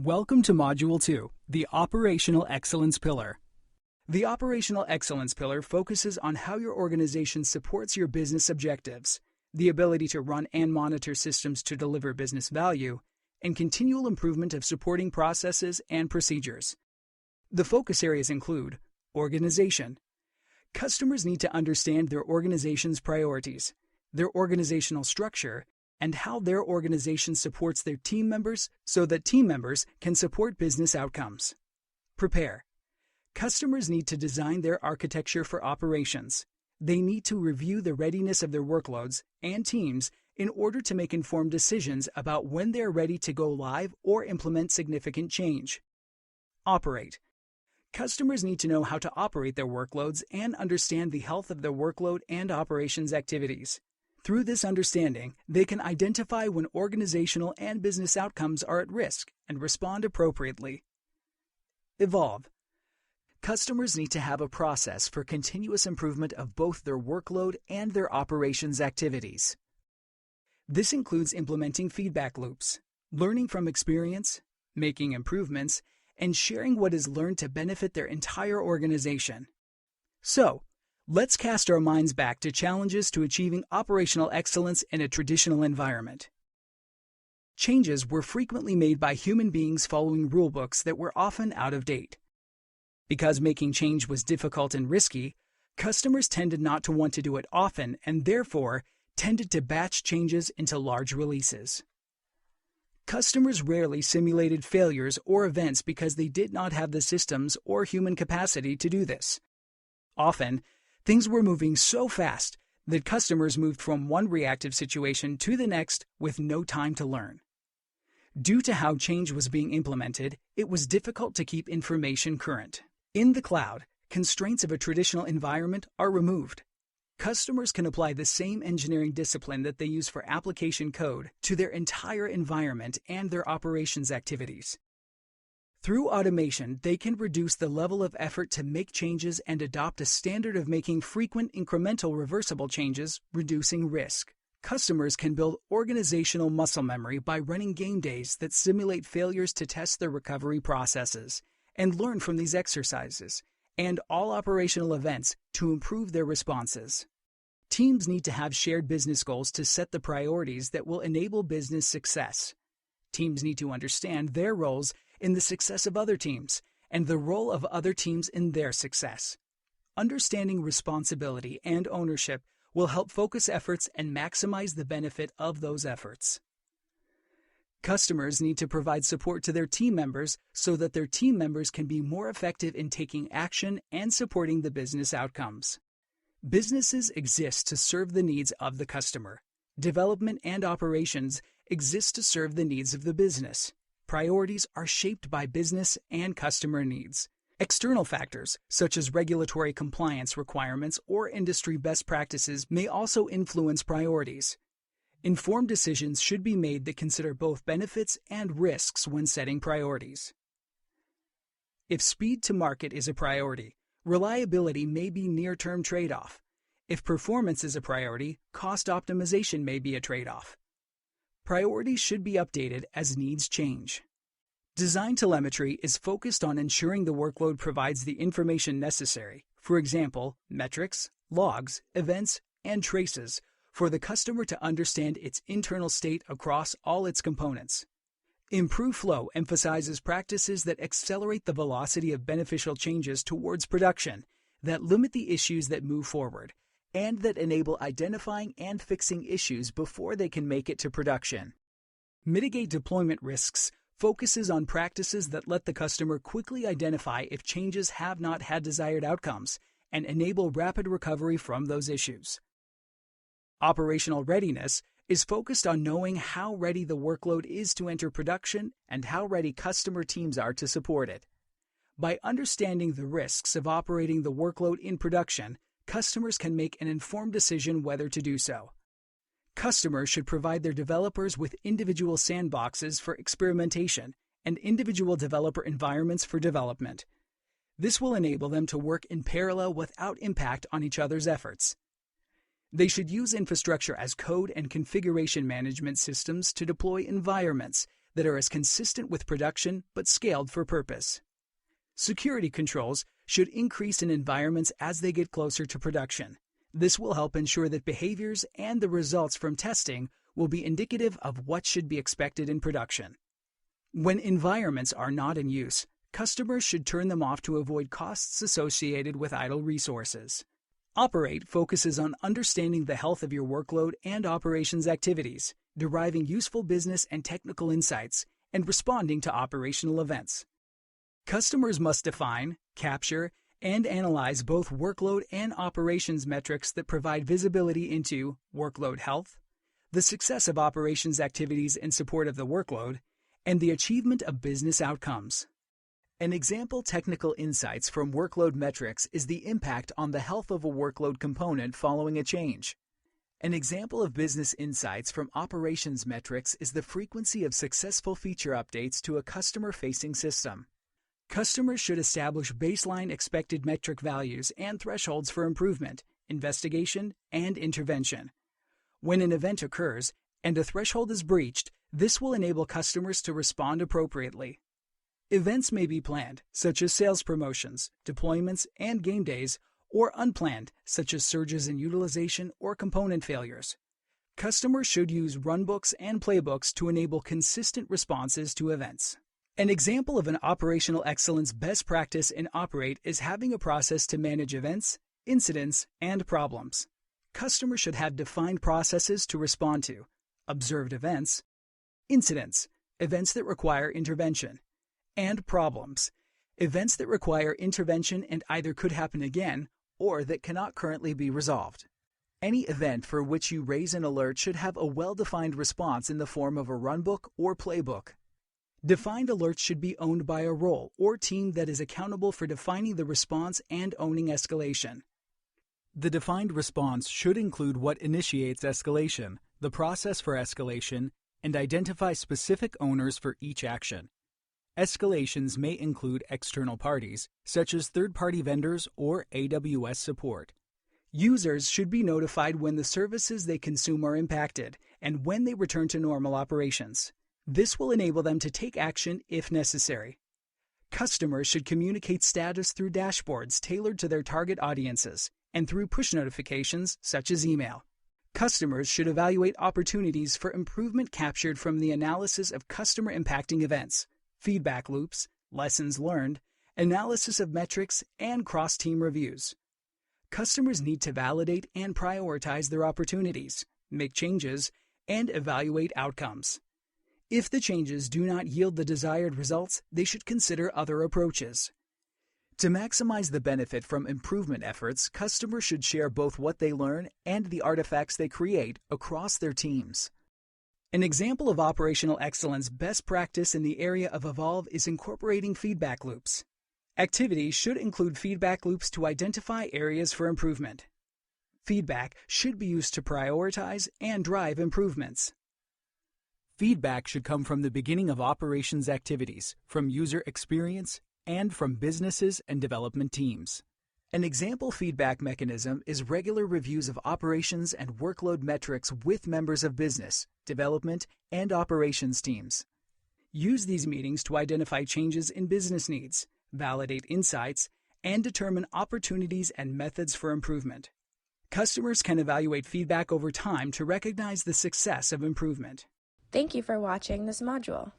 Welcome to Module 2, the Operational Excellence Pillar. The Operational Excellence Pillar focuses on how your organization supports your business objectives, the ability to run and monitor systems to deliver business value, and continual improvement of supporting processes and procedures. The focus areas include organization. Customers need to understand their organization's priorities, their organizational structure, and how their organization supports their team members so that team members can support business outcomes. Prepare. Customers need to design their architecture for operations. They need to review the readiness of their workloads and teams in order to make informed decisions about when they're ready to go live or implement significant change. Operate. Customers need to know how to operate their workloads and understand the health of their workload and operations activities. Through this understanding, they can identify when organizational and business outcomes are at risk and respond appropriately. Evolve. Customers need to have a process for continuous improvement of both their workload and their operations activities. This includes implementing feedback loops, learning from experience, making improvements, and sharing what is learned to benefit their entire organization. So, let's cast our minds back to challenges to achieving operational excellence in a traditional environment. Changes were frequently made by human beings following rulebooks that were often out of date. Because making change was difficult and risky, customers tended not to want to do it often and therefore tended to batch changes into large releases. Customers rarely simulated failures or events because they did not have the systems or human capacity to do this. Often, things were moving so fast that customers moved from one reactive situation to the next with no time to learn. Due to how change was being implemented, it was difficult to keep information current. In the cloud, constraints of a traditional environment are removed. Customers can apply the same engineering discipline that they use for application code to their entire environment and their operations activities. Through automation, they can reduce the level of effort to make changes and adopt a standard of making frequent incremental reversible changes, reducing risk. Customers can build organizational muscle memory by running game days that simulate failures to test their recovery processes and learn from these exercises, and all operational events to improve their responses. Teams need to have shared business goals to set the priorities that will enable business success. Teams need to understand their roles in the success of other teams, and the role of other teams in their success. Understanding responsibility and ownership will help focus efforts and maximize the benefit of those efforts. Customers need to provide support to their team members so that their team members can be more effective in taking action and supporting the business outcomes. Businesses exist to serve the needs of the customer. Development and operations exist to serve the needs of the business. Priorities are shaped by business and customer needs. External factors, such as regulatory compliance requirements or industry best practices, may also influence priorities. Informed decisions should be made that consider both benefits and risks when setting priorities. If speed to market is a priority, reliability may be a near-term trade-off. If performance is a priority, cost optimization may be a trade-off. Priorities should be updated as needs change. Design telemetry is focused on ensuring the workload provides the information necessary, for example, metrics, logs, events, and traces, for the customer to understand its internal state across all its components. Improve Flow emphasizes practices that accelerate the velocity of beneficial changes towards production, that limit the issues that move forward, and that enable identifying and fixing issues before they can make it to production. Mitigate Deployment Risks focuses on practices that let the customer quickly identify if changes have not had desired outcomes and enable rapid recovery from those issues. Operational Readiness is focused on knowing how ready the workload is to enter production and how ready customer teams are to support it. By understanding the risks of operating the workload in production, customers can make an informed decision whether to do so. Customers should provide their developers with individual sandboxes for experimentation and individual developer environments for development. This will enable them to work in parallel without impact on each other's efforts. They should use infrastructure as code and configuration management systems to deploy environments that are as consistent with production but scaled for purpose. Security controls should increase in environments as they get closer to production. This will help ensure that behaviors and the results from testing will be indicative of what should be expected in production. When environments are not in use, customers should turn them off to avoid costs associated with idle resources. Operate focuses on understanding the health of your workload and operations activities, deriving useful business and technical insights, and responding to operational events. Customers must define, capture, and analyze both workload and operations metrics that provide visibility into workload health, the success of operations activities in support of the workload, and the achievement of business outcomes. An example technical insights from workload metrics is the impact on the health of a workload component following a change. An example of business insights from operations metrics is the frequency of successful feature updates to a customer-facing system. Customers should establish baseline expected metric values and thresholds for improvement, investigation, and intervention. When an event occurs and a threshold is breached, this will enable customers to respond appropriately. Events may be planned, such as sales promotions, deployments, and game days, or unplanned, such as surges in utilization or component failures. Customers should use runbooks and playbooks to enable consistent responses to events. An example of an operational excellence best practice in Operate is having a process to manage events, incidents, and problems. Customers should have defined processes to respond to observed events, incidents, events that require intervention, and problems, events that require intervention and either could happen again or that cannot currently be resolved. Any event for which you raise an alert should have a well-defined response in the form of a runbook or playbook. Defined alerts should be owned by a role or team that is accountable for defining the response and owning escalation. The defined response should include what initiates escalation, the process for escalation, and identify specific owners for each action. Escalations may include external parties, such as third-party vendors or AWS support. Users should be notified when the services they consume are impacted and when they return to normal operations. This will enable them to take action if necessary. Customers should communicate status through dashboards tailored to their target audiences and through push notifications such as email. Customers should evaluate opportunities for improvement captured from the analysis of customer-impacting events, feedback loops, lessons learned, analysis of metrics, and cross-team reviews. Customers need to validate and prioritize their opportunities, make changes, and evaluate outcomes. If the changes do not yield the desired results, they should consider other approaches. To maximize the benefit from improvement efforts, customers should share both what they learn and the artifacts they create across their teams. An example of operational excellence best practice in the area of Evolve is incorporating feedback loops. Activities should include feedback loops to identify areas for improvement. Feedback should be used to prioritize and drive improvements. Feedback should come from the beginning of operations activities, from user experience, and from businesses and development teams. An example feedback mechanism is regular reviews of operations and workload metrics with members of business, development, and operations teams. Use these meetings to identify changes in business needs, validate insights, and determine opportunities and methods for improvement. Customers can evaluate feedback over time to recognize the success of improvement. Thank you for watching this module.